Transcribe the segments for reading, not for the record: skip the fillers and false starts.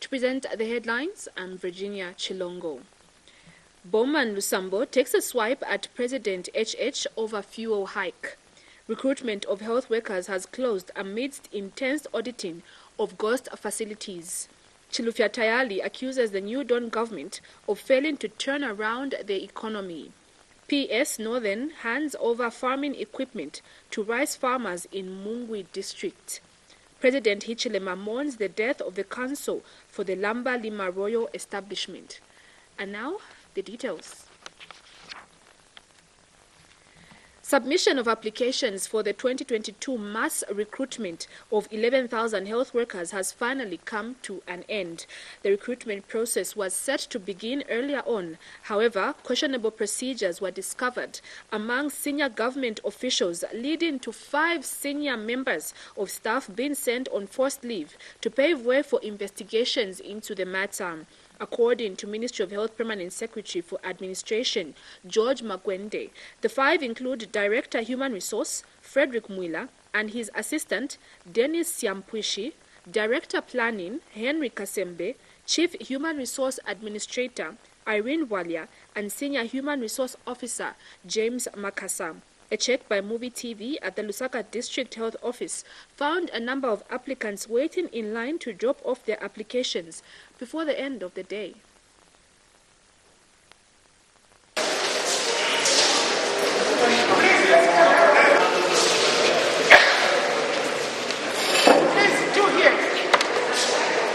To present the headlines, I'm Virginia Chilongo. Bowman Lusambo takes a swipe at President HH over fuel hike. Recruitment of health workers has closed amidst intense auditing of ghost facilities. Chilufya Tayali accuses the New Dawn government of failing to turn around the economy. PS Northern hands over farming equipment to rice farmers in Mungwi district. President Hichilema mourns the death of the counsel for the Lamba Lima Royal Establishment. And now, the details. Submission of applications for the 2022 mass recruitment of 11,000 health workers has finally come to an end. The recruitment process was set to begin earlier on. However, questionable procedures were discovered among senior government officials, leading to 5 senior members of staff being sent on forced leave to pave way for investigations into the matter. According to Ministry of Health Permanent Secretary for Administration, George Magwende, the 5 include Director Human Resource, Frederick Mwila, and his assistant, Dennis Siampwishi, Director Planning, Henry Kasembe, Chief Human Resource Administrator, Irene Walia, and Senior Human Resource Officer, James Makasa. A check by Muvi TV at the Lusaka District Health Office found a number of applicants waiting in line to drop off their applications before the end of the day.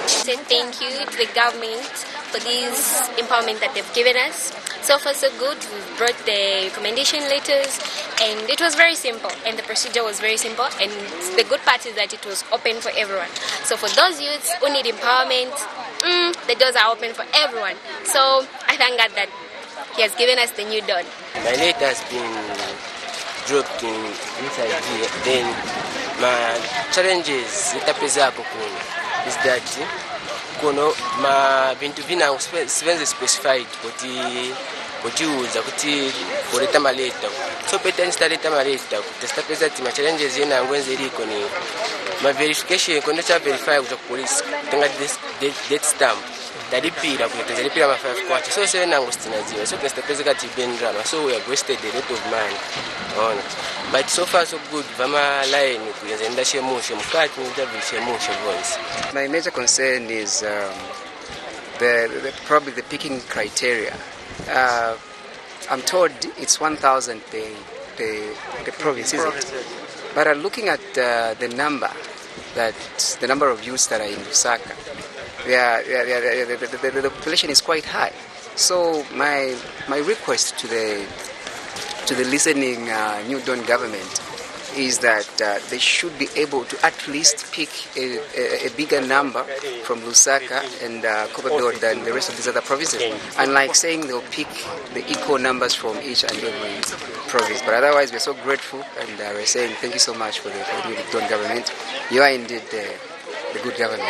Say thank you to the government for this empowerment that they've given us. So far so good. We've brought the recommendation letters and it was very simple and the procedure was very simple, and the good part is that it was open for everyone. So for those youths who need empowerment, the doors are open for everyone. So I thank God that He has given us the new dawn. My letter has been dropped inside here. Then my challenges is that ma bintu vina sivenze specified kuti uza kuti kuleta maleta so peta instaleta maleta kutesta pesa ti ma challenges yena ngwenze liko ni ma verification kono cha verify kuja police tenga date stamp dalipira kuteza lipira ma 5 kwacha so se na ngostinaziwa so testa pesa kati bendrama so we have wasted a lot of money on but so far so good vama line kuyenza shemushe mukati ni shemushe voice. My major concern is probably the picking criteria. I'm told it's 1,000 the province, isn't it? But looking at the number of youths that are in Lusaka, the population is quite high. So my request to the listening New Dawn government is that they should be able to at least pick a bigger number from Lusaka and Kobador than the rest of these other provinces. Unlike saying they'll pick the equal numbers from each and every province. But otherwise, we're so grateful and we're saying thank you so much for the New Dawn government. You are indeed the good government.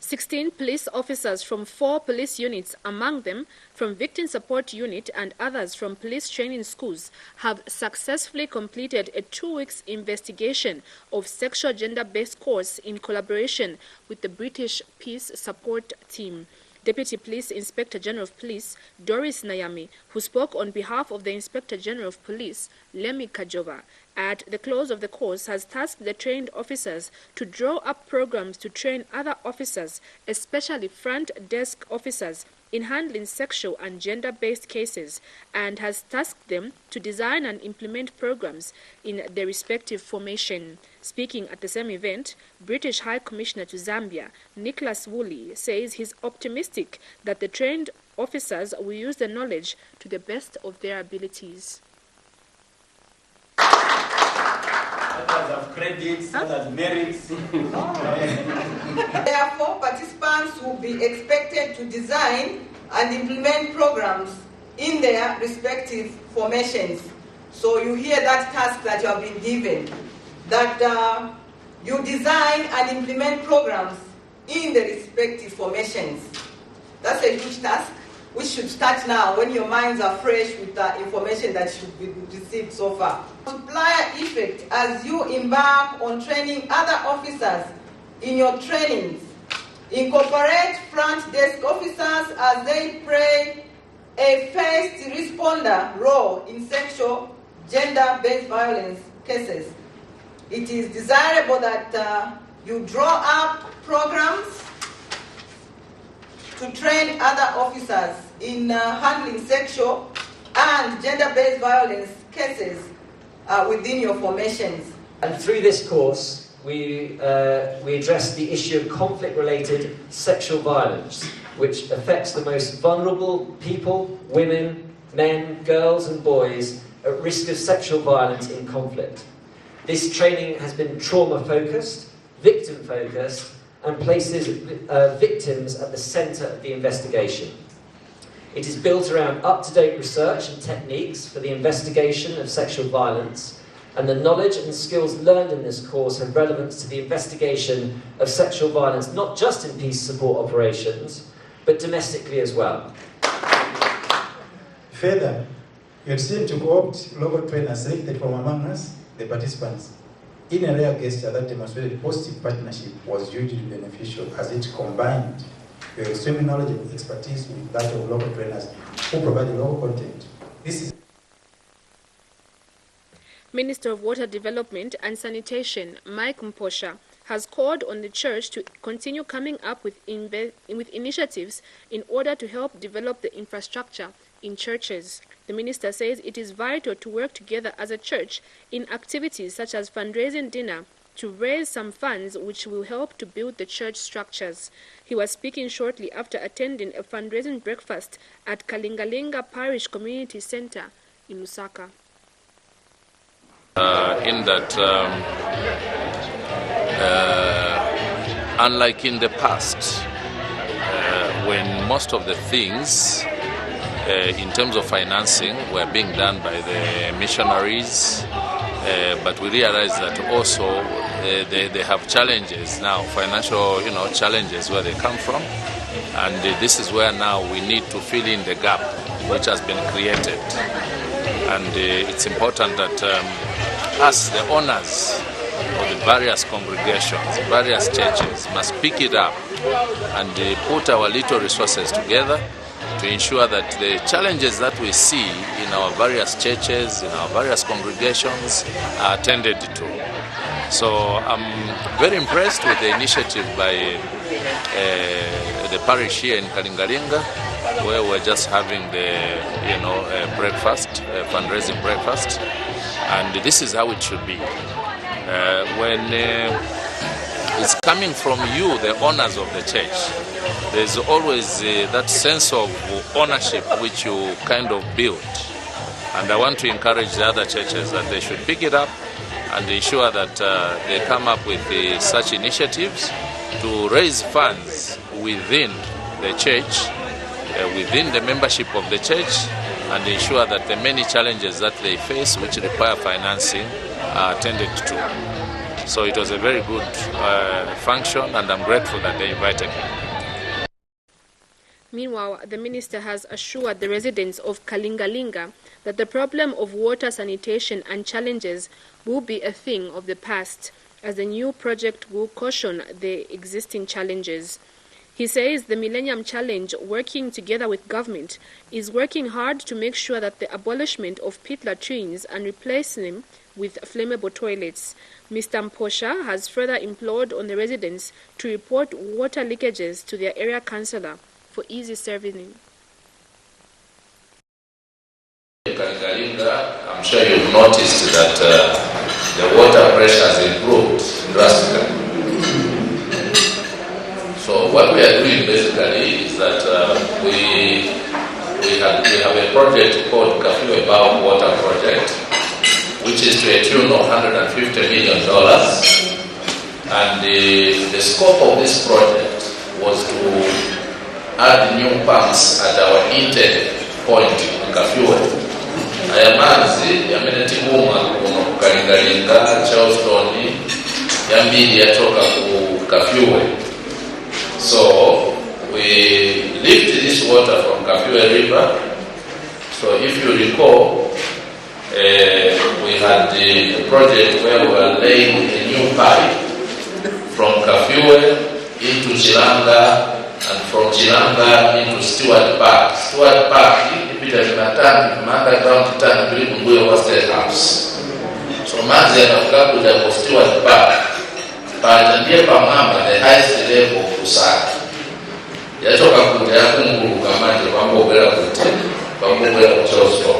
16 police officers from 4 police units, among them from Victim Support Unit and others from police training schools, have successfully completed a 2-week investigation of sexual gender-based course in collaboration with the British Peace Support Team. Deputy Police Inspector General of Police Doris Nayami, who spoke on behalf of the Inspector General of Police Lemi Kajova, at the close of the course has tasked the trained officers to draw up programs to train other officers, especially front desk officers, in handling sexual and gender-based cases, and has tasked them to design and implement programs in their respective formation. Speaking at the same event, British High Commissioner to Zambia, Nicholas Woolley, says he's optimistic that the trained officers will use the knowledge to the best of their abilities. Others have credits, others merits. Therefore, participants will be expected to design and implement programs in their respective formations. So you hear that task that you have been given, that you design and implement programs in the respective formations. That's a huge task. which should start now when your minds are fresh with the information that should be received so far. Multiplier effect as you embark on training other officers in your trainings. Incorporate front desk officers as they play a first responder role in sexual, gender-based violence cases. It is desirable that you draw up programs to train other officers in handling sexual and gender-based violence cases within your formations. And through this course, we address the issue of conflict-related sexual violence, which affects the most vulnerable people, women, men, girls and boys at risk of sexual violence in conflict. This training has been trauma-focused, victim-focused, and places victims at the centre of the investigation. It is built around up-to-date research and techniques for the investigation of sexual violence, and the knowledge and skills learned in this course have relevance to the investigation of sexual violence, not just in peace support operations, but domestically as well. Further, you had seen to co-opt local trainers selected from among us, the participants, in a rare gesture that demonstrated positive partnership was hugely beneficial as it combined your extreme knowledge and expertise with that of local trainers who provide the local content. This is Minister of Water Development and Sanitation, Mike Mposha, has called on the church to continue coming up with initiatives in order to help develop the infrastructure in churches. The minister says it is vital to work together as a church in activities such as fundraising dinner to raise some funds which will help to build the church structures. He was speaking shortly after attending a fundraising breakfast at Kalingalinga Parish Community Center in Lusaka. In that, unlike in the past, when most of the things in terms of financing were being done by the missionaries, but we realize that also they have challenges now, financial challenges where they come from, and this is where now we need to fill in the gap which has been created. And it's important that us, the owners of the various congregations, various churches, must pick it up and put our little resources together to ensure that the challenges that we see in our various churches, in our various congregations, are attended to. So I'm very impressed with the initiative by the parish here in Kalingalinga, where we're just having the breakfast, fundraising breakfast, and this is how it should be. When it's coming from you, the owners of the church, there's always that sense of ownership which you kind of build, and I want to encourage the other churches that they should pick it up and ensure that they come up with such initiatives to raise funds within the church, within the membership of the church, and ensure that the many challenges that they face which require financing are attended to. So it was a very good function, and I'm grateful that they invited me. Meanwhile, the minister has assured the residents of Kalingalinga that the problem of water sanitation and challenges will be a thing of the past, as the new project will caution the existing challenges. He says the Millennium Challenge, working together with government, is working hard to make sure that the abolishment of pit latrines and replacing them with flammable toilets. Mr. Mposha has further implored on the residents to report water leakages to their area councillor for easy serving. I'm sure you've noticed that the water pressure has improved drastically. So what we are doing basically is that we have a project called Kafiwe Bao Water Project, which is to a tune of $150 million. And the scope of this project was to add new pumps at our intake point in Kafiwe. Ayamazi yamenetiguma kukalingalinga Charleston yambili yatoka ku Kafiwe. So we we lifted this water from Kafue River. So if you recall, we had the project where we were laying a new pipe from Kafue into Chilanga, and from Chilanga into Stewart Park. Stewart Park, if it has been attacked, underground tank, we was State House. So Manzi anafika kuja kwa Stewart Park, ndiye pamamba the highest level of Lusaka. Yachoka kuja yakunguluka maji pambogera kuti, pambogera kuchosto.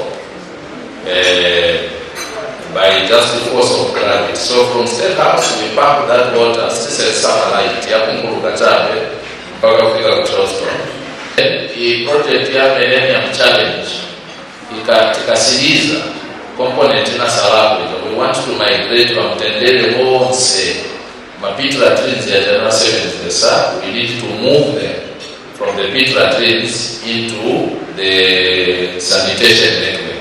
By just the force of gravity. So from State House, we pump that water, still summer light, yakunguluka chabe, mpaka kufika kuchosto. The project ya Millennium Challenge, ikasiriza component na salamu. We want to migrate from Tendele Wonse, mapit latrines ya General Services. We need to move them from the pit latrines into the sanitation network.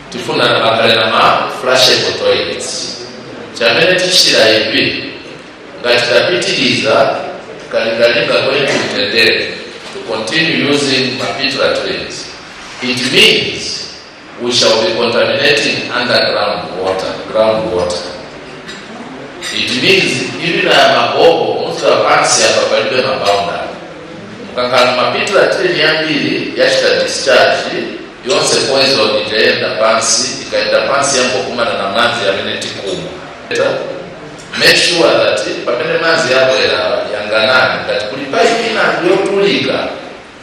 Tifuna na makarena ma flushable toilets. Chamene tishira hivi, ngatitapitiliza tukalingalinga kwetu Tendele to continue using mapit latrines. It means we shall be contaminating underground water, groundwater. It means even mabobo mtu avansi hapa karibu na boundary. Mkankana mapito ya treni ya mbili yashita discharge yonse poison itaenda pansi, ikaenda pansi yangu kumana na mazi ya minute 10. Make sure that pamene mazi yako yanganani that kulipai ina yotulika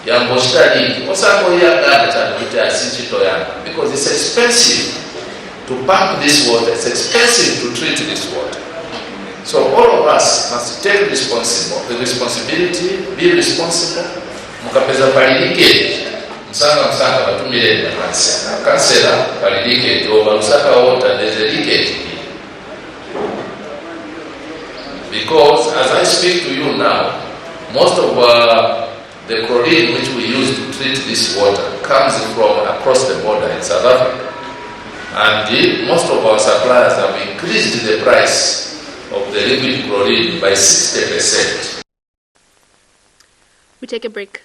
yango study osango ya ganda cha asijito yangu, because it's expensive to pump this water, it's expensive to treat this water. So all of us must take the responsibility, be responsible. Mukapeza palilike msanga batumire na kansela palilike over Lusaka water there's a leakage. Because as I speak to you now, most of the chlorine which we use to treat this water comes from across the border in South Africa. And most of our suppliers have increased the price of the liquid chlorine by 60%. We take a break.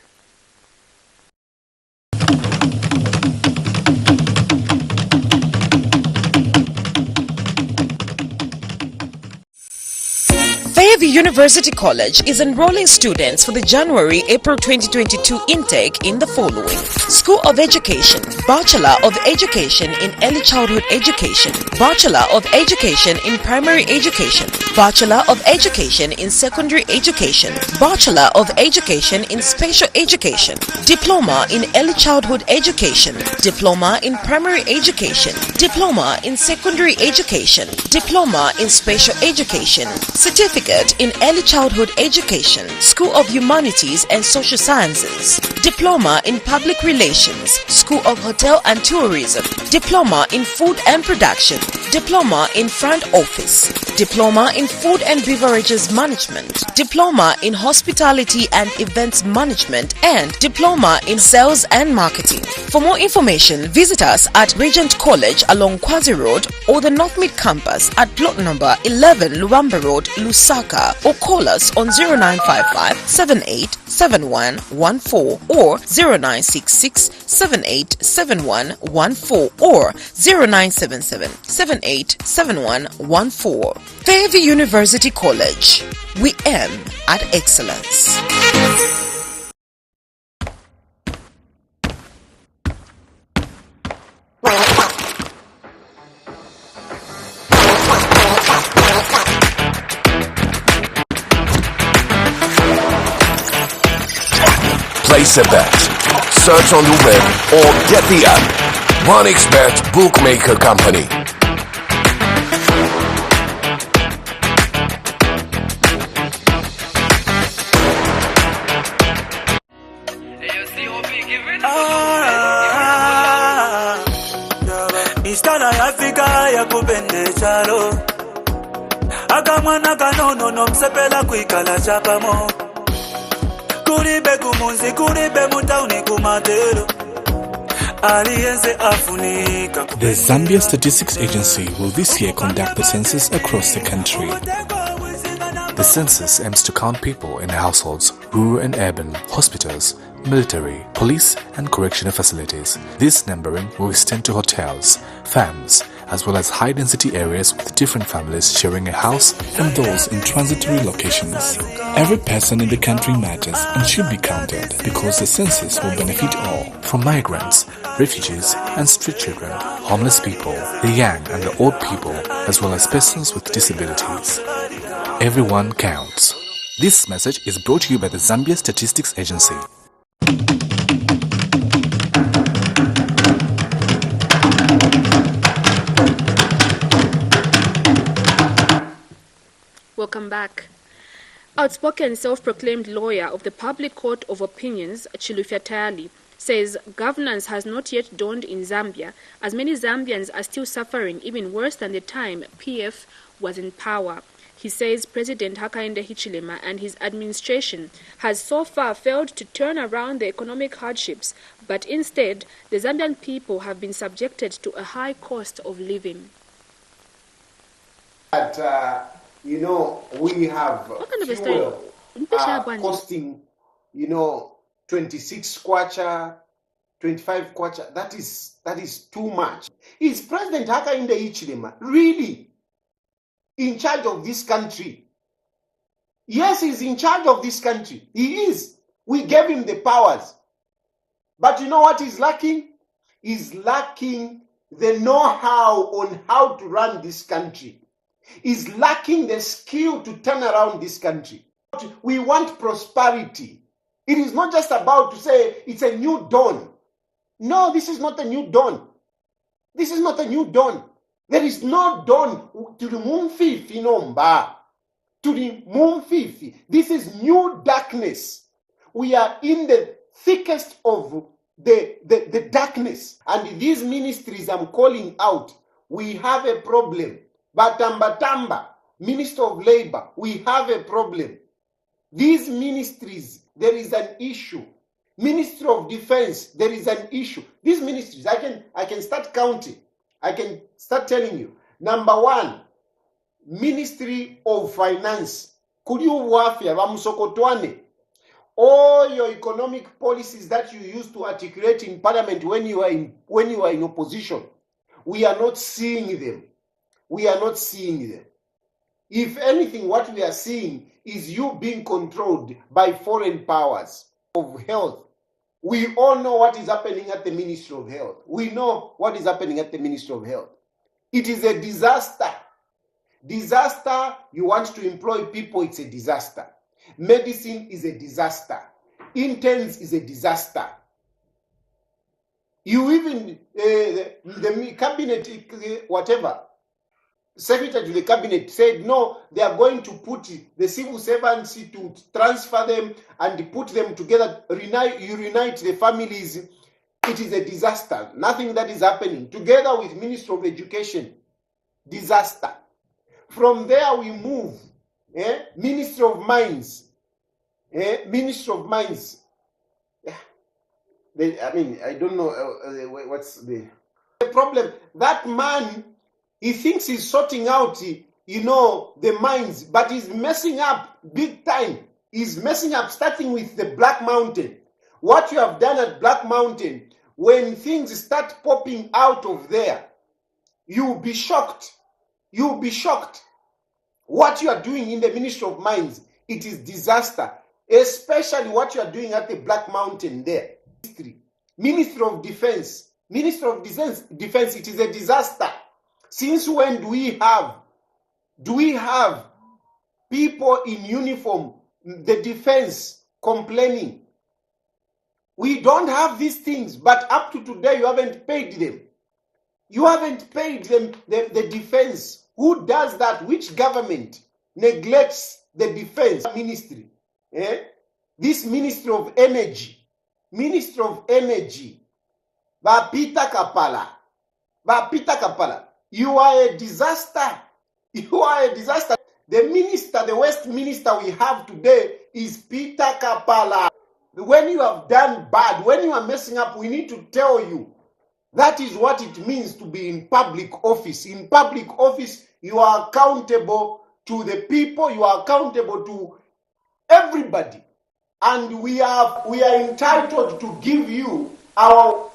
Fairview University College is enrolling students for the January-April 2022 intake in the following: School of Education, Bachelor of Education in Early Childhood Education, Bachelor of Education in Primary Education, Bachelor of Education in Secondary Education, Bachelor of Education in Special Education, Diploma in Early Childhood Education, Diploma in Primary Education, Diploma in Secondary Education, Diploma in Special Education, Certificate in Early Childhood Education, School of Humanities and Social Sciences, Diploma in Public Relations, School of Hotel and Tourism, Diploma in Food and Production, Diploma in Front Office, Diploma in Food and Beverages Management, Diploma in Hospitality and Events Management, and Diploma in Sales and Marketing. For more information, visit us at Regent College along Kwazi Road or the North Mid Campus at plot number 11 Luamba Road, Lusaka, or call us on 0955 787114 or 0966 787114 or 0977 787114. Fairview University College. We aim at excellence. Place a bet. Search on the web or get the app. OneXBet Bookmaker Company. Istana ya Afrika ya kupende chalo akamwana kanono no msepela kuikala chapamo kuribe kumunzi kuribe mutauni kumatero aliyenze afunika. The Zambia Statistics Agency will this year conduct the census across the country. The census aims to count people in households, rural and urban, hospitals, military, police and correctional facilities. This numbering will extend to hotels, farms, as well as high-density areas with different families sharing a house and those in transitory locations. Every person in the country matters and should be counted because the census will benefit all, from migrants, refugees and street children, homeless people, the young and the old people, as well as persons with disabilities. Everyone counts. This message is brought to you by the Zambia Statistics Agency. Welcome back. Outspoken self-proclaimed lawyer of the Public Court of Opinions, Chilufya Tayali, says governance has not yet dawned in Zambia, as many Zambians are still suffering even worse than the time PF was in power. He says President Hakainde Hichilema and his administration has so far failed to turn around the economic hardships, but instead the Zambian people have been subjected to a high cost of living. You know, we have fuel costing, 26 kwacha, 25 kwacha. That is too much. Is President Hakainde Hichilema really in charge of this country? Yes, he's in charge of this country. He is. We gave him the powers. But you know what he's lacking? He's lacking the know-how on how to run this country. Is lacking the skill to turn around this country. We want prosperity. It is not just about to say it's a new dawn. No, this is not a new dawn. This is not a new dawn. There is no dawn to the moon fifi nomba. To the moon fifi. This is new darkness. We are in the thickest of the darkness. And these ministries I'm calling out, we have a problem. Batamba, Minister of Labor, we have a problem. These ministries, there is an issue. Minister of Defense, there is an issue. These ministries, I can start counting. I can start telling you. Number one, Ministry of Finance. Could you wafia bamusokotwane? All your economic policies that you used to articulate in Parliament when you are in opposition, we are not seeing them. We are not seeing them. If anything, what we are seeing is you being controlled by foreign powers of health. We all know what is happening at the Ministry of Health. We know what is happening at the Ministry of Health. It is a disaster. Disaster, you want to employ people, it's a disaster. Medicine is a disaster. Interns is a disaster. You even, the cabinet, whatever, Secretary to the Cabinet said, no, they are going to put the civil servants to transfer them and put them together, reunite the families. It is a disaster. Nothing that is happening. Together with Minister of Education, disaster. From there we move. Minister of Mines. Minister of Mines. I don't know what's the problem. That man, he thinks he's sorting out, the mines, but he's messing up big time. He's messing up, starting with the Black Mountain. What you have done at Black Mountain, when things start popping out of there, you'll be shocked. You'll be shocked. What you are doing in the Ministry of Mines, it is disaster. Especially what you are doing at the Black Mountain there. Ministry of Defense. Ministry of Defense, it is a disaster. Since when do we have people in uniform, the defense, complaining? We don't have these things, but up to today you haven't paid them. You haven't paid them the defense. Who does that? Which government neglects the defense ministry? This Ministry of Energy. Ministry of Energy. Bapita Kapala. You are a disaster. You are a disaster. The West Minister we have today is Peter Kapala. When you have done bad, when you are messing up, we need to tell you. That is what it means to be in public office. In public office, you are accountable to the people, you are accountable to everybody. And we are entitled to give you our...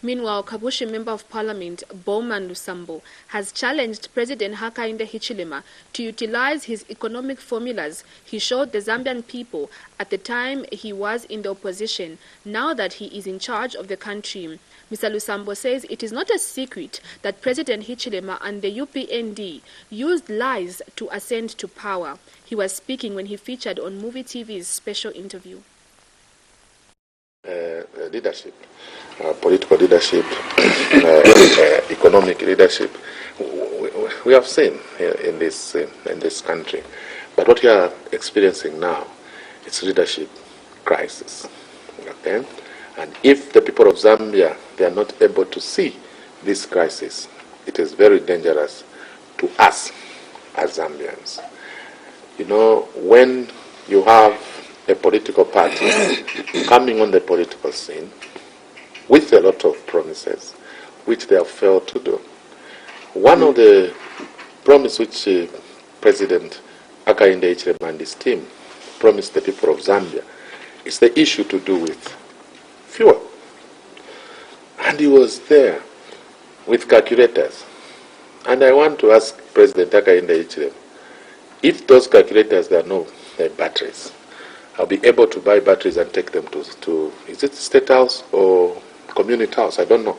Meanwhile, Kabushi Member of Parliament Bowman Lusambo has challenged President Hakainde Hichilema to utilize his economic formulas he showed the Zambian people at the time he was in the opposition, now that he is in charge of the country. Mr. Lusambo says it is not a secret that President Hichilema and the UPND used lies to ascend to power. He was speaking when he featured on Muvi TV's special interview. Leadership, political leadership, economic leadership, we have seen in this country. But what we are experiencing now is leadership crisis. Okay, and if the people of Zambia, they are not able to see this crisis, it is very dangerous to us as Zambians. You know, when you have a political party coming on the political scene with a lot of promises which they have failed to do. One of the promises which President Hakainde Hichilema and his team promised the people of Zambia is the issue to do with fuel. And he was there with calculators. And I want to ask President Hakainde Hichilema, if those calculators, there are no batteries, I'll be able to buy batteries and take them to is it State House or Community House? I don't know.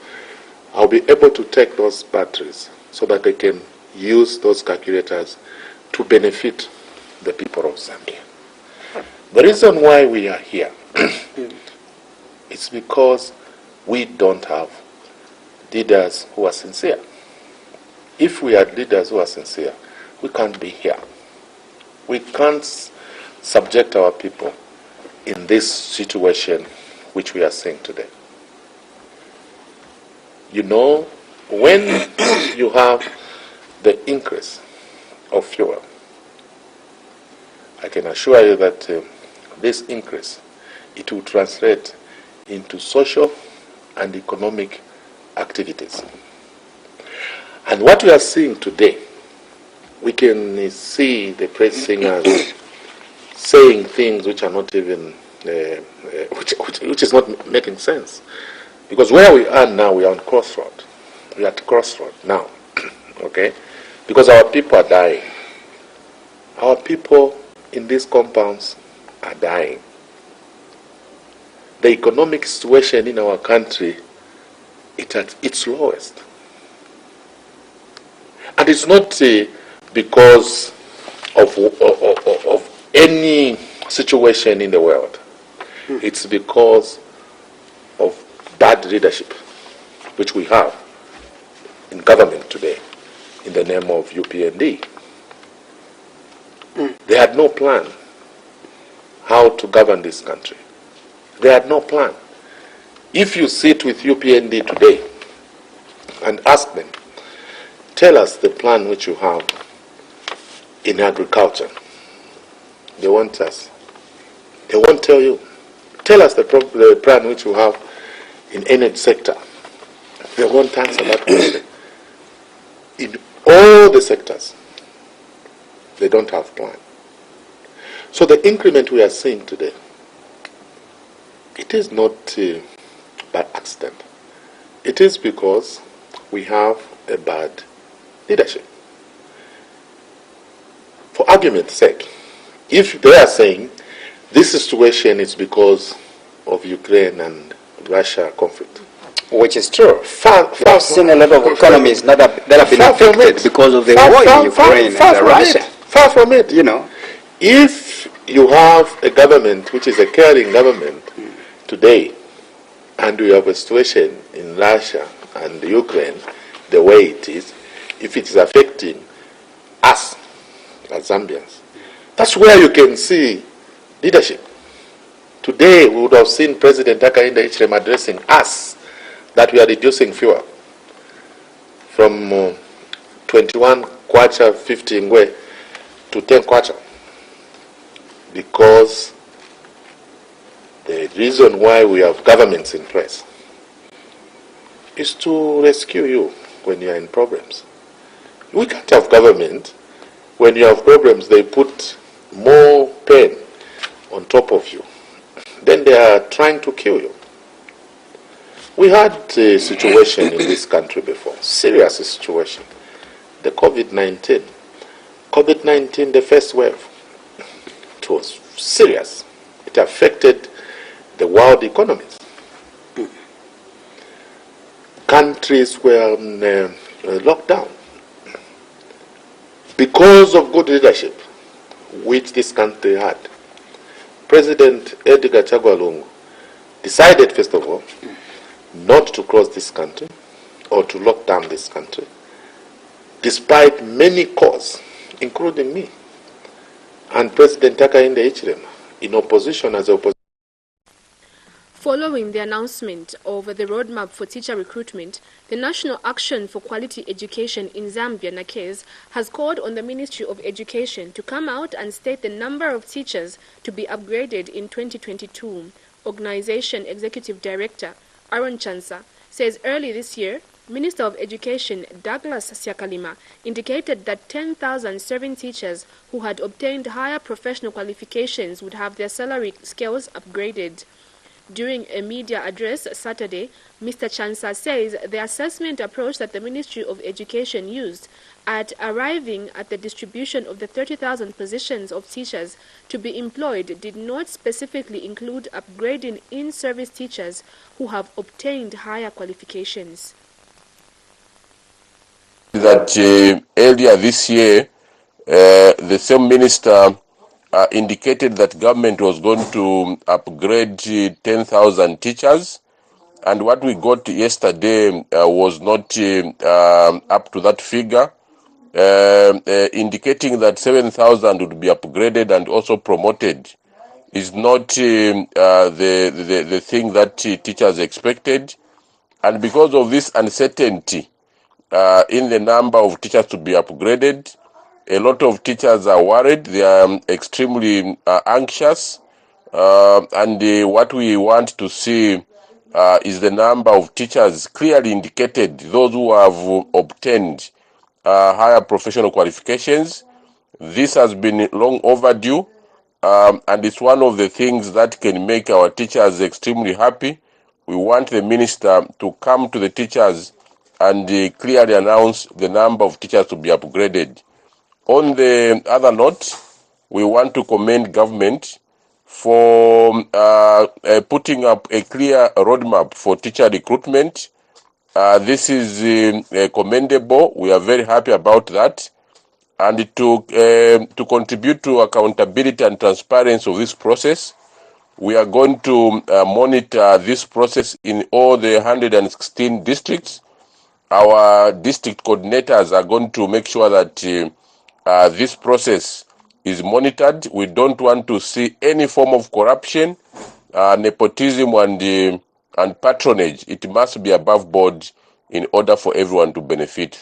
I'll be able to take those batteries so that they can use those calculators to benefit the people of Zambia. The reason why we are here is because we don't have leaders who are sincere. If we had leaders who are sincere, we can't be here. We can't subject our people in this situation which we are seeing today. You know, when you have the increase of fuel, I can assure you that this increase, it will translate into social and economic activities. And what we are seeing today, we can see the press singers saying things which are not even, which is not making sense. Because where we are now, we are on crossroad. We are at crossroad now, okay? Because our people are dying. Our people in these compounds are dying. The economic situation in our country, it's at its lowest. And it's not because of any situation in the world. It's because of bad leadership, which we have in government today, in the name of UPND. They had no plan how to govern this country. They had no plan. If you sit with UPND today and ask them, tell us the plan which you have in agriculture, they won't us. They won't tell you. Tell us the plan which you have in energy sector. They won't answer that question. In all the sectors, they don't have plan. So the increment we are seeing today, it is not by accident. It is because we have a bad leadership. For argument's sake, if they are saying this situation is because of Ukraine and Russia conflict, which is true. We've seen a lot of economies that have been affected because of the war in Ukraine and Russia. Far from it. You know, if you have a government which is a caring government today, and we have a situation in Russia and Ukraine the way it is, if it is affecting us as Zambians, that's where you can see leadership. Today we would have seen President Hakainde Hichilema addressing us that we are reducing fuel from 21 kwacha 50 ngwe to 10 kwacha, because the reason why we have governments in place is to rescue you when you are in problems. We can't have government. When you have problems, they put more pain on top of you. Then they are trying to kill you. We had a situation in this country before, serious situation. The COVID-19. COVID-19, the first wave, it was serious. It affected the world economies. Countries were on lockdown. Because of good leadership, which this country had, President Edgar Chagwa Lungu decided, first of all, not to close this country or to lock down this country, despite many causes, including me, and President Hakainde Hichilema, in opposition as opposition. Following the announcement of the roadmap for teacher recruitment, the National Action for Quality Education in Zambia, NACES, has called on the Ministry of Education to come out and state the number of teachers to be upgraded in 2022. Organization Executive Director Aaron Chansa says early this year, Minister of Education Douglas Siakalima indicated that 10,000 serving teachers who had obtained higher professional qualifications would have their salary scales upgraded. During a media address Saturday, Mr. Chansa says the assessment approach that the Ministry of Education used at arriving at the distribution of the 30,000 positions of teachers to be employed did not specifically include upgrading in-service teachers who have obtained higher qualifications. That earlier this year, the same minister indicated that government was going to upgrade 10,000 teachers, and what we got yesterday was not up to that figure, indicating that 7,000 would be upgraded and also promoted. Is not the thing that teachers expected, and because of this uncertainty in the number of teachers to be upgraded, a lot of teachers are worried. They are extremely anxious, and what we want to see is the number of teachers clearly indicated, those who have obtained higher professional qualifications. This has been long overdue, and it's one of the things that can make our teachers extremely happy. We want the minister to come to the teachers and clearly announce the number of teachers to be upgraded. On the other note, we want to commend government for putting up a clear roadmap for teacher recruitment. This is commendable. We are very happy about that. And to contribute to accountability and transparency of this process, we are going to monitor this process in all the 116 districts. Our district coordinators are going to make sure that this process is monitored. We don't want to see any form of corruption, nepotism, and patronage. It must be above board in order for everyone to benefit.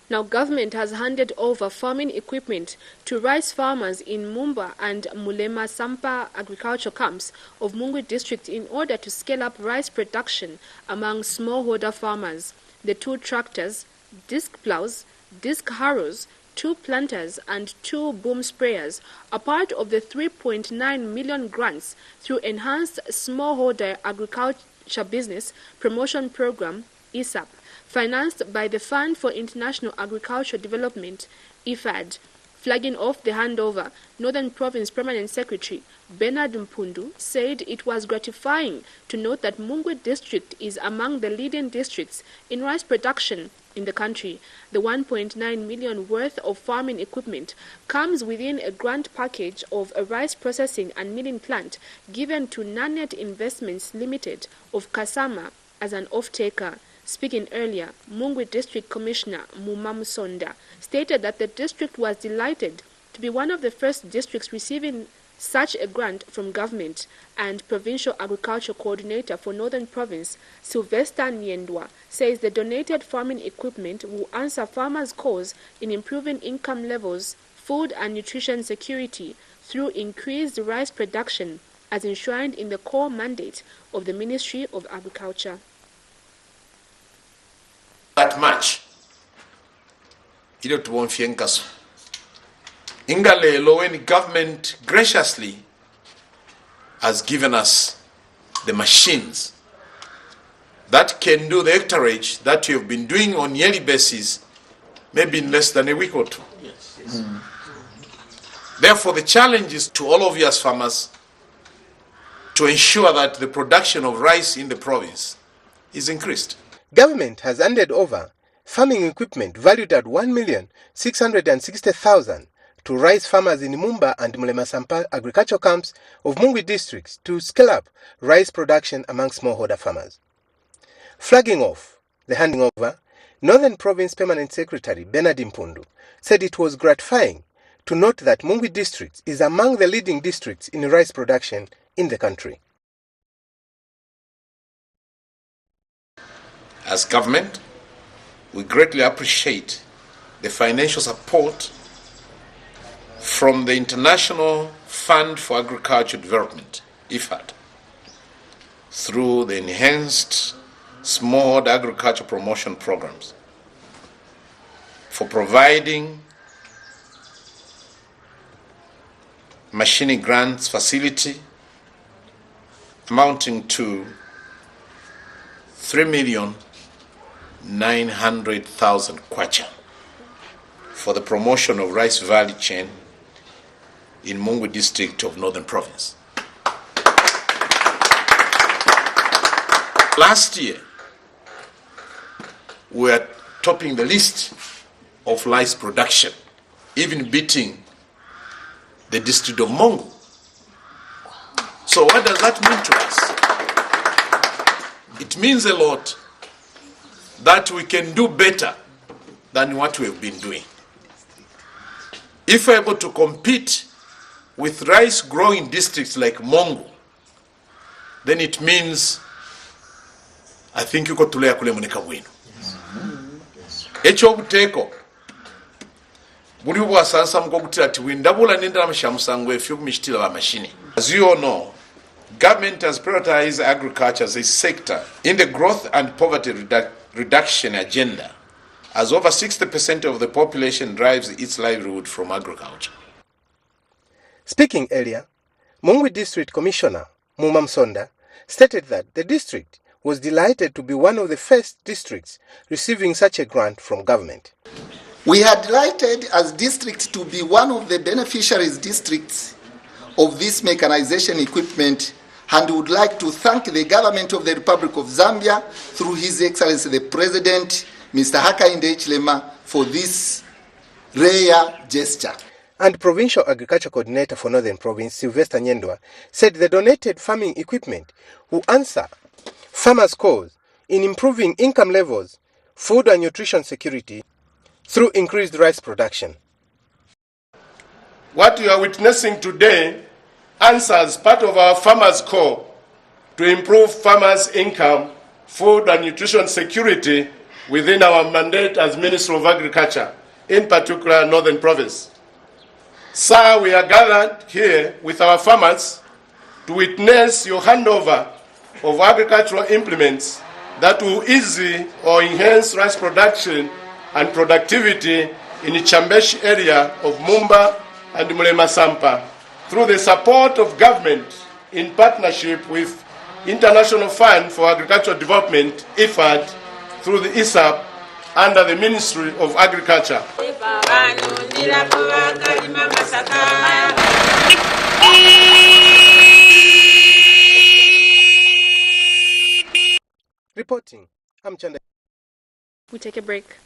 Now, government has handed over farming equipment to rice farmers in Mumba and Mulema Sampa agriculture camps of Mungwi district in order to scale up rice production among smallholder farmers. The 2 tractors, disc plows, disc harrows, 2 planters and 2 boom sprayers are part of the 3.9 million grants through Enhanced Smallholder Agriculture Business Promotion Program, ISAP, financed by the Fund for International Agricultural Development, IFAD. Flagging off the handover, Northern Province Permanent Secretary Bernard Mpundu said it was gratifying to note that Mungwe district is among the leading districts in rice production in the country. The 1.9 million worth of farming equipment comes within a grant package of a rice processing and milling plant given to Nanet Investments Limited of Kasama as an off-taker. Speaking earlier, Mungwe District Commissioner Mumam Sonda stated that the district was delighted to be one of the first districts receiving such a grant from government, and Provincial Agriculture Coordinator for Northern Province, Sylvester Nyendwa, says the donated farming equipment will answer farmers' cause in improving income levels, food and nutrition security through increased rice production, as enshrined in the core mandate of the Ministry of Agriculture. That much. ilo tubonfye nkaso inga lelo when government graciously has given us the machines that can do the hectarage that you have been doing on yearly basis, maybe in less than a week or two. Yes. Therefore, the challenge is to all of you as farmers to ensure that the production of rice in the province is increased. Government has handed over farming equipment valued at 1,660,000 to rice farmers in Mumba and Mulemasampa agricultural camps of Muvi districts to scale up rice production among smallholder farmers. Flagging off the handing over, Northern Province Permanent Secretary Bernard Mpundu said it was gratifying to note that Muvi district is among the leading districts in rice production in the country. As government, we greatly appreciate the financial support from the International Fund for Agricultural Development, IFAD, through the enhanced smallholder agriculture promotion programs for providing machining grants facility amounting to 3,900,000 kwacha for the promotion of rice value chain in Muvi district of Northern Province. Last year, we are topping the list of rice production, even beating the district of Mongo. So what does that mean to us? It means a lot that we can do better than what we have been doing. If we're able to compete with rice growing districts like Mongo, then it means I think yuko tulea kule munika bwino. Echo buteko buli bwasansa mukokutira ati windabula nenda mushamusango efyu kumishitira ba machine. As you all know, government has prioritized agriculture as a sector in the growth and poverty reduction agenda, as over 60% of the population derives its livelihood from agriculture. Speaking earlier, Muvi District Commissioner Muma Msonda stated that the district was delighted to be one of the first districts receiving such a grant from government. We are delighted as district to be one of the beneficiaries districts of this mechanization equipment, and would like to thank the government of the Republic of Zambia through His Excellency the President, Mr. Hakainde Hichilema, for this rare gesture. And Provincial Agriculture Coordinator for Northern Province, Sylvester Nyendwa, said the donated farming equipment will answer farmers' cause in improving income levels, food and nutrition security through increased rice production. What you are witnessing today answers part of our farmers' call to improve farmers' income, food and nutrition security within our mandate as Minister of Agriculture, in particular Northern Province. Sir, we are gathered here with our farmers to witness your handover of agricultural implements that will ease or enhance rice production and productivity in the Chambeshi area of Mumba and Mulemasampa through the support of government in partnership with International Fund for Agricultural Development, IFAD, through the ISAP under the Ministry of Agriculture. Reporting, I'm Chanda. We take a break.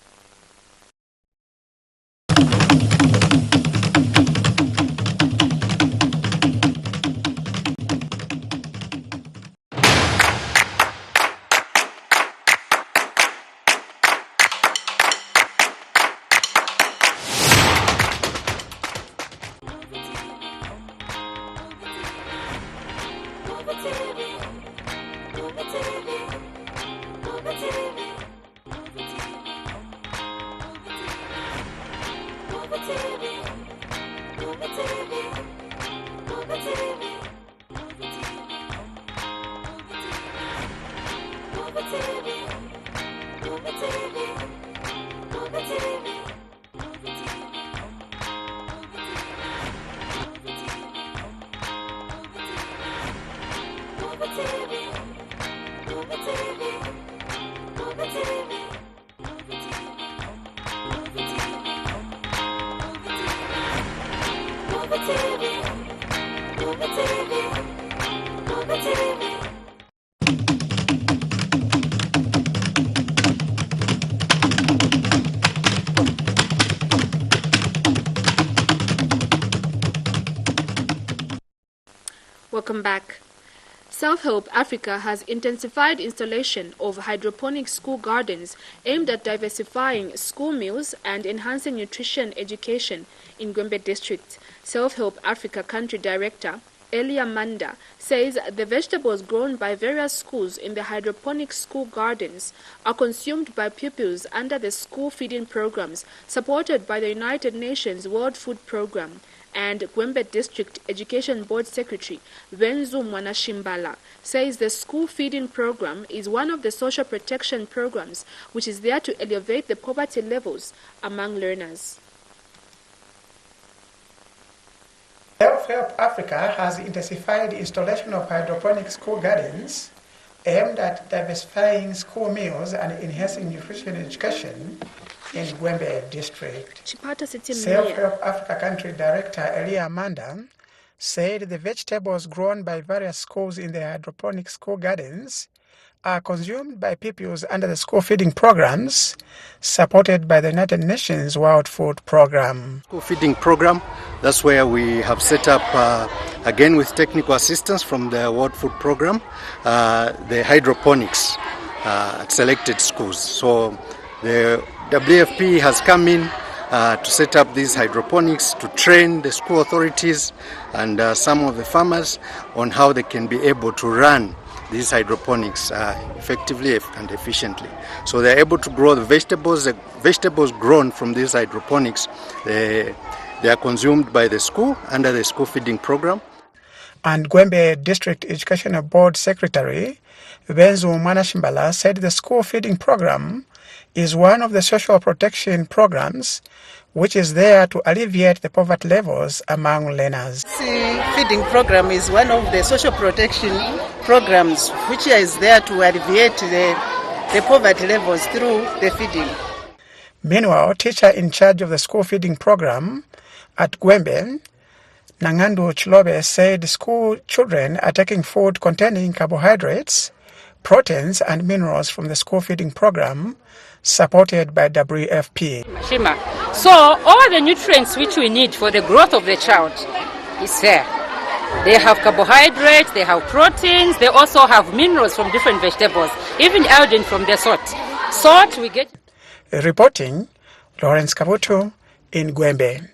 Welcome back. Self-Help Africa has intensified installation of hydroponic school gardens aimed at diversifying school meals and enhancing nutrition education in Gwembe district. Self-Help Africa Country Director Elia Manda says the vegetables grown by various schools in the hydroponic school gardens are consumed by pupils under the school feeding programs supported by the United Nations World Food Programme. And Gwembe District Education Board Secretary Wenzu Mwanashimbala says the school feeding program is one of the social protection programs which is there to elevate the poverty levels among learners. Self-Help Africa has intensified installation of hydroponic school gardens aimed at diversifying school meals and enhancing nutrition education in Gwembe district. Self-Help Africa Country Director Elia Amanda said the vegetables grown by various schools in the hydroponic school gardens are consumed by pupils under the school feeding programs supported by the United Nations World Food Programme. School feeding program, that's where we have set up, again with technical assistance from the World Food Programme, the hydroponics at selected schools. So the WFP has come in to set up these hydroponics to train the school authorities and some of the farmers on how they can be able to run these hydroponics effectively and efficiently. So they're able to grow the vegetables grown from these hydroponics. They are consumed by the school under the school feeding program. And Gwembe District Education Board Secretary Wenzu Mwanashimbala said the school feeding program is one of the social protection programs which is there to alleviate the poverty levels among learners. The feeding program is one of the social protection programs which is there to alleviate the poverty levels through the feeding. Meanwhile, teacher in charge of the school feeding program at Gwembe, Nangandu Chilobe, said school children are taking food containing carbohydrates, proteins and minerals from the school feeding program supported by WFP. So all the nutrients which we need for the growth of the child is there. They have carbohydrates, they have proteins, they also have minerals from different vegetables, even iodine from the salt. Salt we get. Reporting, Lawrence Kabutu in Gwembe.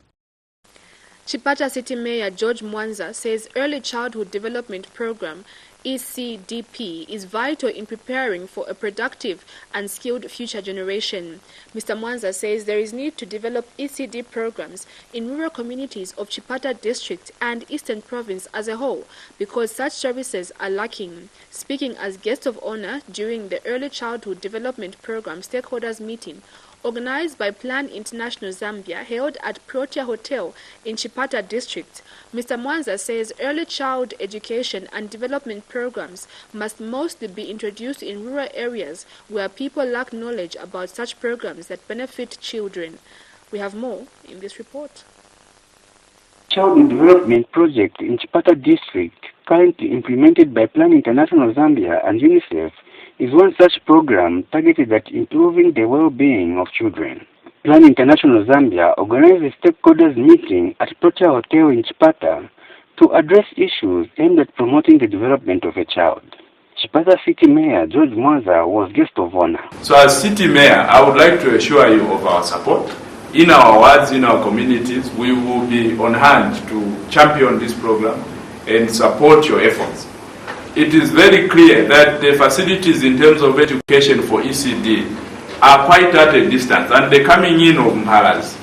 Chipata City Mayor George Mwanza says Early Childhood Development Program ECDP is vital in preparing for a productive and skilled future generation. Mr. Mwanza says there is need to develop ECD programs in rural communities of Chipata District and Eastern Province as a whole because such services are lacking. Speaking as guest of honor during the Early Childhood Development Program stakeholders meeting organized by Plan International Zambia held at Protea Hotel in Chipata District, Mr. Mwanza says early child education and development programs must mostly be introduced in rural areas where people lack knowledge about such programs that benefit children. We have more in this report. Child Development Project in Chipata District, currently implemented by Plan International Zambia and UNICEF, is one such program targeted at improving the well-being of children. Plan International Zambia organized a stakeholders meeting at Protea Hotel in Chipata to address issues aimed at promoting the development of a child. Chipata City Mayor George Mwanza was guest of honor. So as City Mayor, I would like to assure you of our support. In our wards, in our communities, we will be on hand to champion this program and support your efforts. It is very clear that the facilities in terms of education for ECD are quite at a distance, and the coming in of Mhalas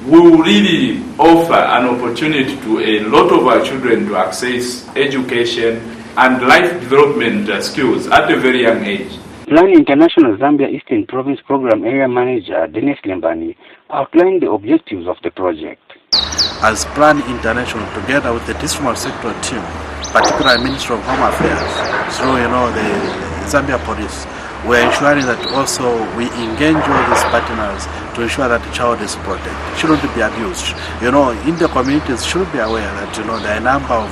will really offer an opportunity to a lot of our children to access education and life development skills at a very young age. Plan International Zambia Eastern Province Program Area Manager Dennis Lembani outlined the objectives of the project. As Plan International, together with the district sector team, particularly Ministry of Home Affairs, through the Zambia Police, we're ensuring that also we engage all these partners to ensure that the child is protected, shouldn't be abused. In the communities should be aware that there are a number of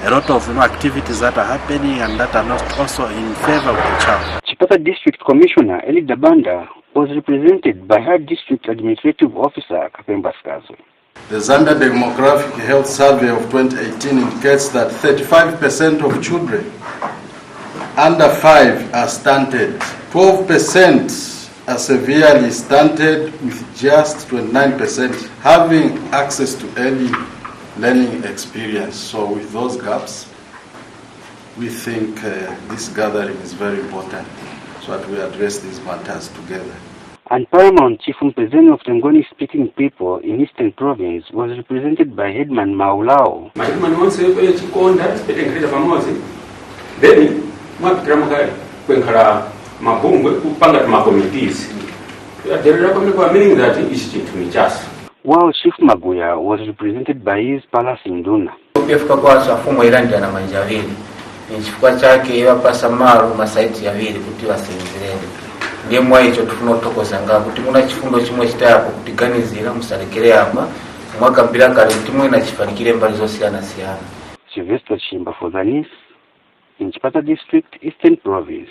a lot of activities that are happening and that are not also in favor of the child. Chipata District Commissioner Eli Dabanda was represented by her District Administrative Officer Kapemba Skazo. The Zambia Demographic Health Survey of 2018 indicates that 35% of children under 5 are stunted. 12% are severely stunted, with just 29% having access to early learning experience. So with those gaps, we think this gathering is very important so that we address these matters together. And Paramount Chief Mpezeni of Tengoni-speaking people in Eastern Province was represented by Headman Maulao. While Chief Maguya was represented by his Palace Induna. Sylvester Chimba for the Nis, in Chipata District, Eastern Province.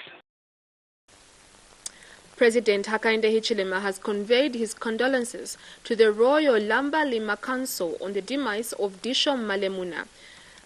President Hakainde Hichilema has conveyed his condolences to the Royal Lamba Lima Council on the demise of Dishom Malemuna.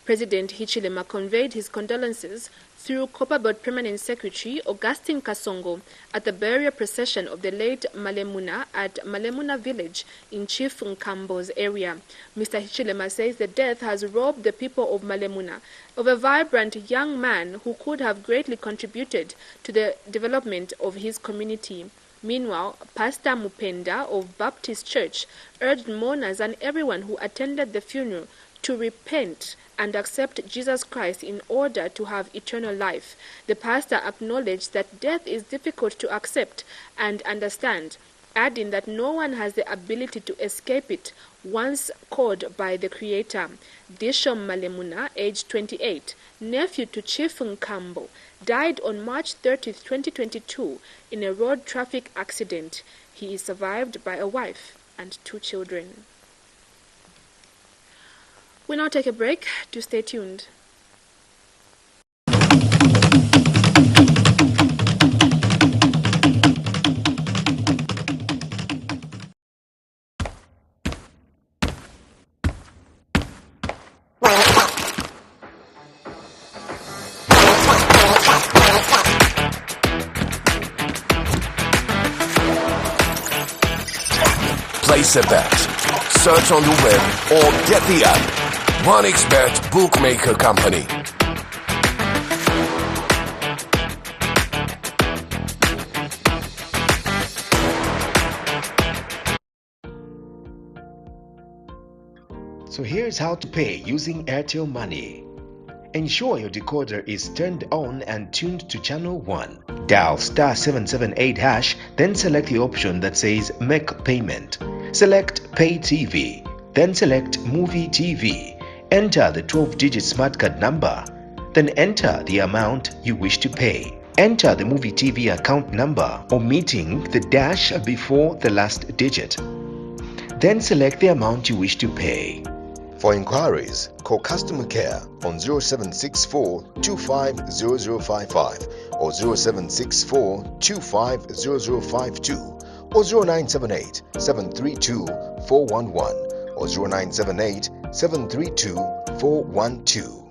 President Hichilema conveyed his condolences through Copperbelt Permanent Secretary Augustine Kasongo at the burial procession of the late Malemuna at Malemuna Village in Chief Nkambo's area. Mr. Hichilema says the death has robbed the people of Malemuna of a vibrant young man who could have greatly contributed to the development of his community. Meanwhile, Pastor Mupenda of Baptist Church urged mourners and everyone who attended the funeral to repent and accept Jesus Christ in order to have eternal life. The pastor acknowledged that death is difficult to accept and understand, adding that no one has the ability to escape it once called by the Creator. Dishom Malemuna, aged 28, nephew to Chief Nkambo, died on March 30, 2022 in a road traffic accident. He is survived by a wife and 2 children. We now take a break. Do stay tuned. Place a bet, search on the web, or get the app. OneXBet Bookmaker Company. So here's how to pay using Airtel Money. Ensure your decoder is turned on and tuned to channel 1. Dial *778#, then select the option that says Make Payment. Select Pay TV, then select Muvi TV. Enter the 12-digit smart card number, then enter the amount you wish to pay. Enter the Muvi TV account number, omitting the dash before the last digit. Then select the amount you wish to pay. For inquiries, call customer care on 0764 250055 or 0764 250052 or 0978 732 411 or 0978 732 412.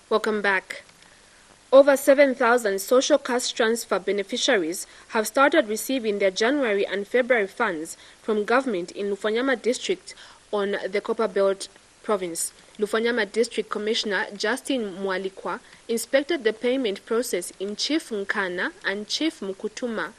Welcome back. Over 7,000 social cash transfer beneficiaries have started receiving their January and February funds from government in Lufanyama district on the Copperbelt province. Lufanyama District Commissioner Justin Mwalikwa inspected the payment process in Chief Nkana and Chief Mukutuma.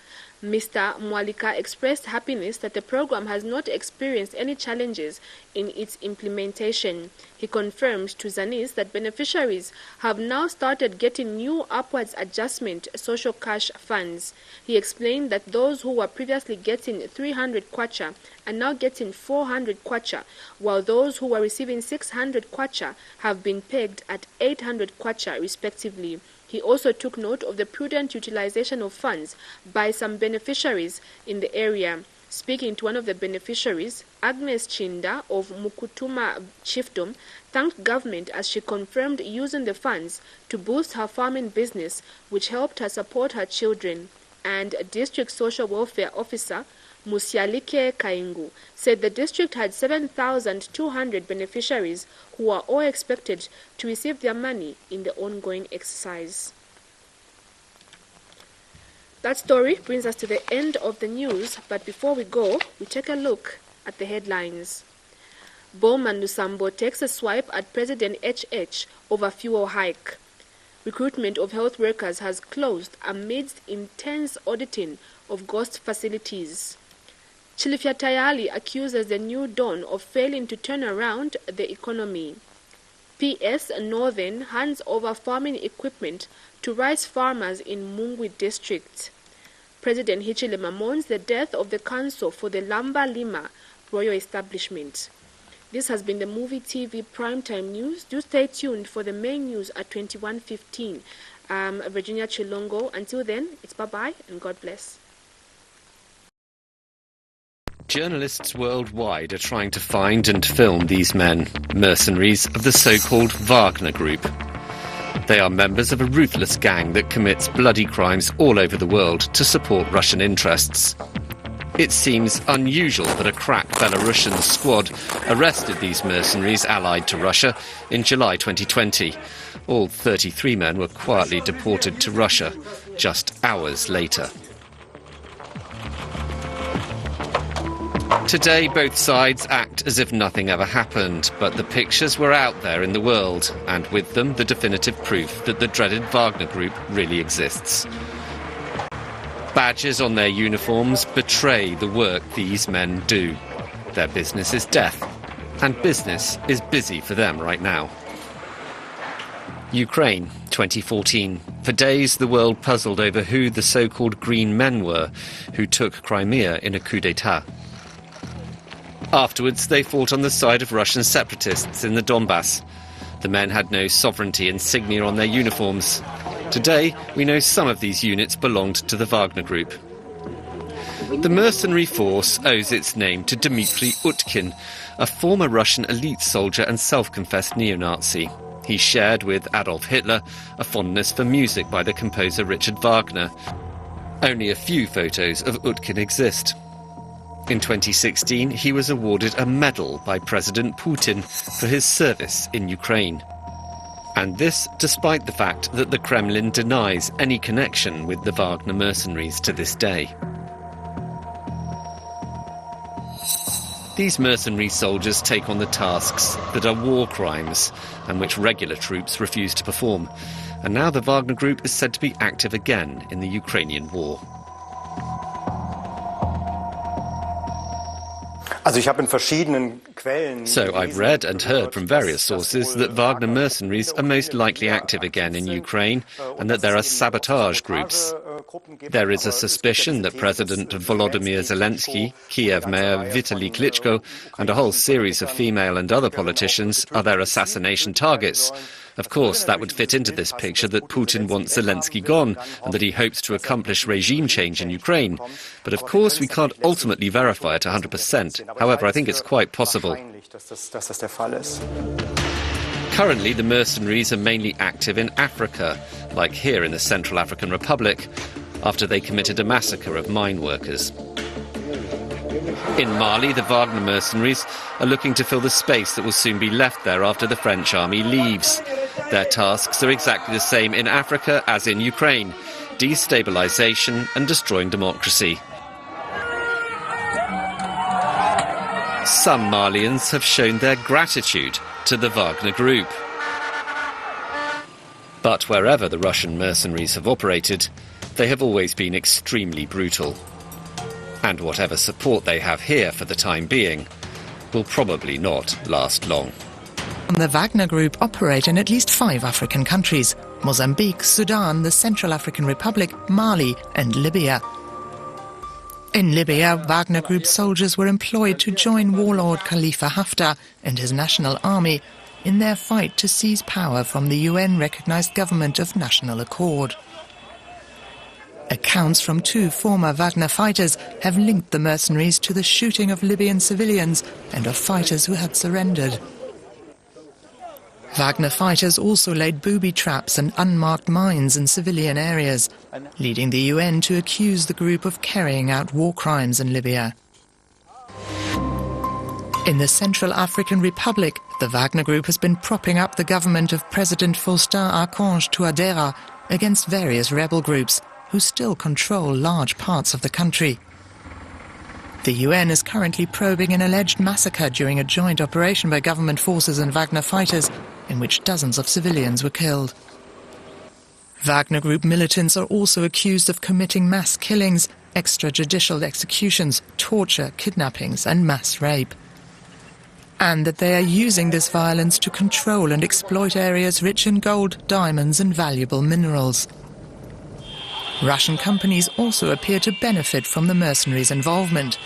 Mr. Mwalika expressed happiness that the program has not experienced any challenges in its implementation. He confirmed to Zanis that beneficiaries have now started getting new upwards adjustment social cash funds. He explained that those who were previously getting 300 kwacha are now getting 400 kwacha, while those who were receiving 600 kwacha have been pegged at 800 kwacha respectively. He also took note of the prudent utilization of funds by some beneficiaries in the area. Speaking to one of the beneficiaries, Agnes Chinda of Mukutuma Chiefdom thanked government as she confirmed using the funds to boost her farming business, which helped her support her children. And District Social Welfare Officer Musialike Kaingu said the district had 7,200 beneficiaries who are all expected to receive their money in the ongoing exercise. That story brings us to the end of the news, but before we go, we take a look at the headlines. Bowman Lusambo takes a swipe at President HH over fuel hike. Recruitment of health workers has closed amidst intense auditing of ghost facilities. Chilifya Tayali accuses the New Dawn of failing to turn around the economy. PS Northern hands over farming equipment to rice farmers in Muvi district. President Hichilema mourns the death of the counsel for the Lamba Lima royal establishment. This has been the Muvi TV Primetime News. Do stay tuned for the main news at 21:15. Virginia Chilongo. Until then, it's bye-bye and God bless. Journalists worldwide are trying to find and film these men, mercenaries of the so-called Wagner Group. They are members of a ruthless gang that commits bloody crimes all over the world to support Russian interests. It seems unusual that a crack Belarusian squad arrested these mercenaries allied to Russia in July 2020. All 33 men were quietly deported to Russia just hours later. Today, both sides act as if nothing ever happened, but the pictures were out there in the world, and with them the definitive proof that the dreaded Wagner Group really exists. Badges on their uniforms betray the work these men do. Their business is death, and business is busy for them right now. Ukraine, 2014. For days, the world puzzled over who the so-called Green Men were, who took Crimea in a coup d'etat. Afterwards, they fought on the side of Russian separatists in the Donbass. The men had no sovereignty insignia on their uniforms. Today, we know some of these units belonged to the Wagner Group. The mercenary force owes its name to Dmitry Utkin, a former Russian elite soldier and self-confessed neo-Nazi. He shared with Adolf Hitler a fondness for music by the composer Richard Wagner. Only a few photos of Utkin exist. In 2016, he was awarded a medal by President Putin for his service in Ukraine. And this despite the fact that the Kremlin denies any connection with the Wagner mercenaries to this day. These mercenary soldiers take on the tasks that are war crimes and which regular troops refuse to perform. And now the Wagner Group is said to be active again in the Ukrainian war. So I've read and heard from various sources that Wagner mercenaries are most likely active again in Ukraine and that there are sabotage groups. There is a suspicion that President Volodymyr Zelensky, Kiev Mayor Vitaly Klitschko and a whole series of female and other politicians are their assassination targets. Of course, that would fit into this picture that Putin wants Zelensky gone and that he hopes to accomplish regime change in Ukraine. But of course, we can't ultimately verify it 100%. However, I think it's quite possible. Currently, the mercenaries are mainly active in Africa, like here in the Central African Republic, after they committed a massacre of mine workers. In Mali, the Wagner mercenaries are looking to fill the space that will soon be left there after the French army leaves. Their tasks are exactly the same in Africa as in Ukraine: destabilization and destroying democracy. Some Malians have shown their gratitude to the Wagner Group. But wherever the Russian mercenaries have operated, they have always been extremely brutal. And whatever support they have here for the time being will probably not last long. The Wagner Group operate in at least 5 African countries: Mozambique, Sudan, the Central African Republic, Mali and Libya. In Libya, Wagner Group soldiers were employed to join warlord Khalifa Haftar and his national army in their fight to seize power from the UN-recognized government of national accord. Accounts from 2 former Wagner fighters have linked the mercenaries to the shooting of Libyan civilians and of fighters who had surrendered. Wagner fighters also laid booby traps and unmarked mines in civilian areas, leading the UN to accuse the group of carrying out war crimes in Libya. In the Central African Republic, the Wagner Group has been propping up the government of President Faustin-Archange Touadéra against various rebel groups who still control large parts of the country. The UN is currently probing an alleged massacre during a joint operation by government forces and Wagner fighters, in which dozens of civilians were killed. Wagner Group militants are also accused of committing mass killings, extrajudicial executions, torture, kidnappings and mass rape. And that they are using this violence to control and exploit areas rich in gold, diamonds and valuable minerals. Russian companies also appear to benefit from the mercenaries' involvement.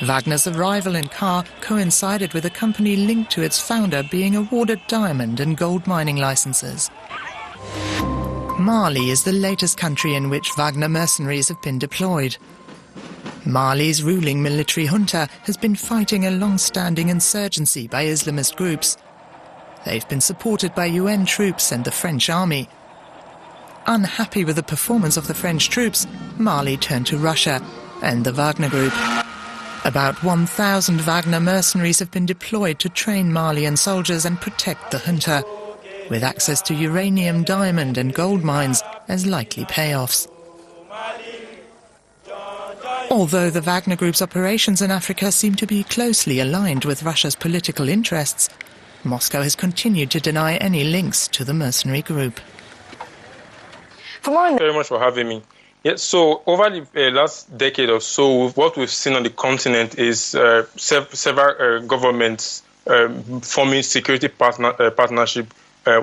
Wagner's arrival in Car coincided with a company linked to its founder being awarded diamond and gold mining licenses. Mali is the latest country in which Wagner mercenaries have been deployed. Mali's ruling military junta has been fighting a long-standing insurgency by Islamist groups. They've been supported by UN troops and the French army. Unhappy with the performance of the French troops, Mali turned to Russia and the Wagner Group. About 1,000 Wagner mercenaries have been deployed to train Malian soldiers and protect the junta, with access to uranium, diamond and gold mines as likely payoffs. Although the Wagner Group's operations in Africa seem to be closely aligned with Russia's political interests, Moscow has continued to deny any links to the mercenary group. Thank you very much for having me. Yeah, so over the last decade or so, what we've seen on the continent is several governments forming security partnership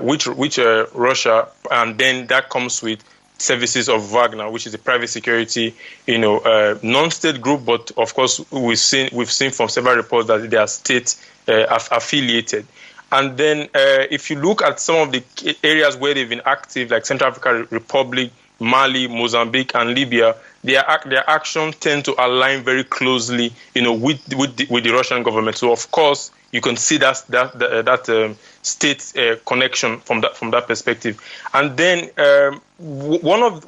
with Russia, and then that comes with services of Wagner, which is a private security, non-state group, but of course we've seen from several reports that they are state affiliated. And then if you look at some of the areas where they've been active, like Central African Republic, Mali, Mozambique, and Libya, their actions tend to align very closely, with the Russian government. So of course you can see that state connection from that perspective. And then one of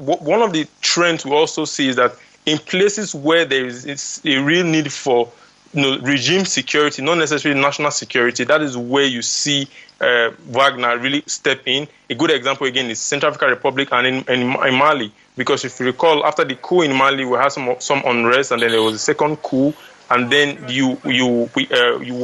the trends we also see is that in places where there is a real need for regime security, not necessarily national security, that is where you see Wagner really step in. A good example again is Central African Republic and in Mali, because if you recall, after the coup in Mali, we had some unrest, and then there was a second coup. And then you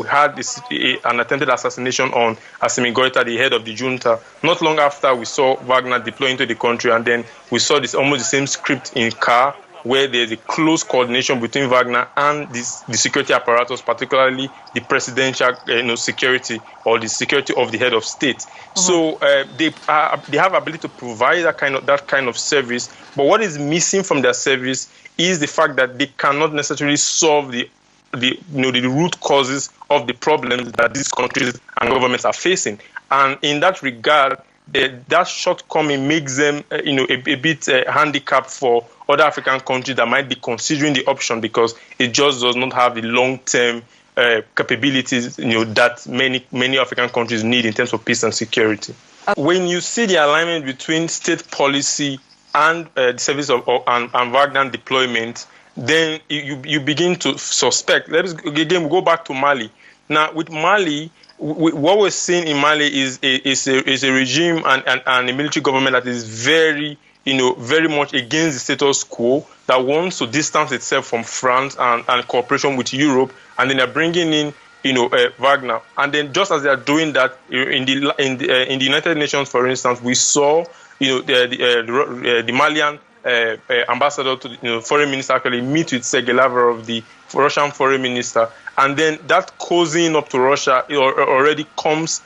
had an attempted assassination on Assimi Goïta, the head of the junta. Not long after, we saw Wagner deploy into the country, and then we saw this almost the same script in Car, where there's a close coordination between Wagner and the security apparatus, particularly the presidential security or the security of the head of state. Mm-hmm. So they have ability to provide that kind of service. But what is missing from their service is the fact that they cannot necessarily solve the root causes of the problems that these countries and governments are facing. And in that regard, that shortcoming makes them a bit handicapped for other African countries that might be considering the option, because it just does not have the long-term capabilities that many African countries need in terms of peace and security. When you see the alignment between state policy and the service and Wagner deployment, then you begin to suspect. Let's again go back to Mali. Now, with Mali, what we're seeing in Mali is a regime and a military government that is very much against the status quo, that wants to distance itself from France and cooperation with Europe, and then they're bringing in Wagner. And then just as they are doing that in the United Nations, for instance, we saw the Malian ambassador to the foreign minister actually meet with Sergei Lavrov, the Russian foreign minister, and then that cozying up to Russia already comes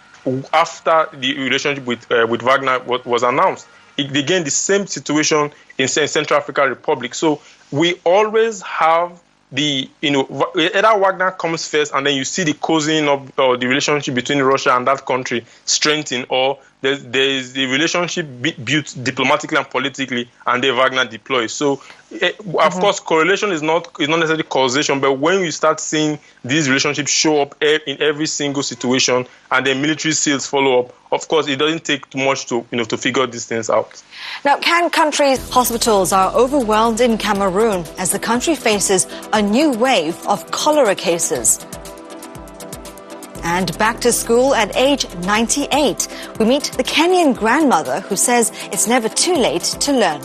after the relationship with Wagner was announced. Again, the same situation in Central African Republic. So we always have either Wagner comes first, and then you see the cozying up or the relationship between Russia and that country strengthen, or there is the relationship built diplomatically and politically, and then Wagner deploys. So, of course, correlation is not necessarily causation, but when you start seeing these relationships show up in every single situation, and then military SEALs follow up, of course, it doesn't take too much to figure these things out. Now, hospitals are overwhelmed in Cameroon as the country faces a new wave of cholera cases. And back to school at age 98, we meet the Kenyan grandmother who says it's never too late to learn.